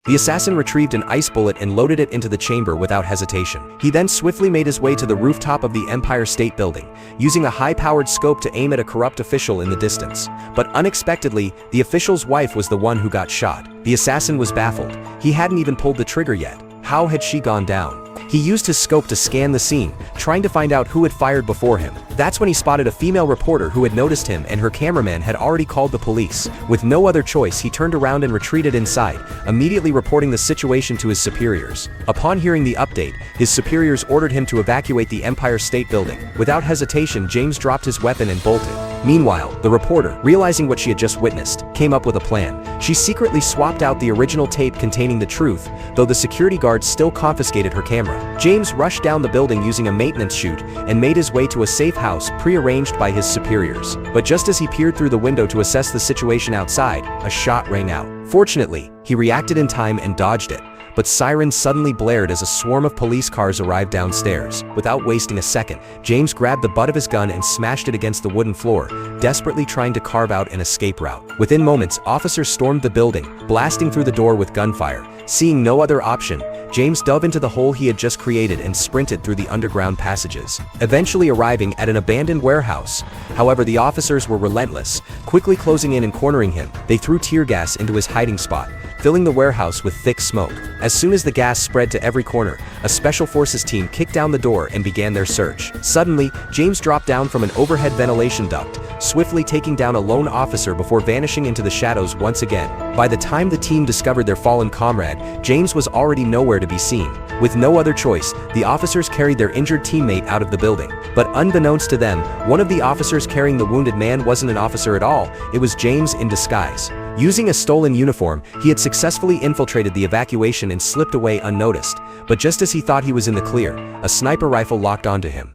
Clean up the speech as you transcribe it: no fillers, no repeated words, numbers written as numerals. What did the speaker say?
The assassin retrieved an ice bullet and loaded it into the chamber without hesitation. He then swiftly made his way to the rooftop of the Empire State Building, using a high-powered scope to aim at a corrupt official in the distance. But unexpectedly, the official's wife was the one who got shot. The assassin was baffled. He hadn't even pulled the trigger yet. How had she gone down? He used his scope to scan the scene, trying to find out who had fired before him. That's when he spotted a female reporter who had noticed him, and her cameraman had already called the police. With no other choice, he turned around and retreated inside, immediately reporting the situation to his superiors. Upon hearing the update, his superiors ordered him to evacuate the Empire State Building. Without hesitation, James dropped his weapon and bolted. Meanwhile, the reporter, realizing what she had just witnessed, came up with a plan. She secretly swapped out the original tape containing the truth, though the security guards still confiscated her camera. James rushed down the building using a maintenance chute and made his way to a safe house pre-arranged by his superiors. But just as he peered through the window to assess the situation outside, a shot rang out. Fortunately, he reacted in time and dodged it. But sirens suddenly blared as a swarm of police cars arrived downstairs. Without wasting a second, James grabbed the butt of his gun and smashed it against the wooden floor, desperately trying to carve out an escape route. Within moments, officers stormed the building, blasting through the door with gunfire. Seeing no other option, James dove into the hole he had just created and sprinted through the underground passages, eventually arriving at an abandoned warehouse. However, the officers were relentless, quickly closing in and cornering him. They threw tear gas into his hiding spot, filling the warehouse with thick smoke. As soon as the gas spread to every corner, a special forces team kicked down the door and began their search. Suddenly, James dropped down from an overhead ventilation duct, swiftly taking down a lone officer before vanishing into the shadows once again. By the time the team discovered their fallen comrade, James was already nowhere to be seen. With no other choice, the officers carried their injured teammate out of the building. But unbeknownst to them, one of the officers carrying the wounded man wasn't an officer at all, it was James in disguise. Using a stolen uniform, he had successfully infiltrated the evacuation and slipped away unnoticed. But just as he thought he was in the clear, a sniper rifle locked onto him.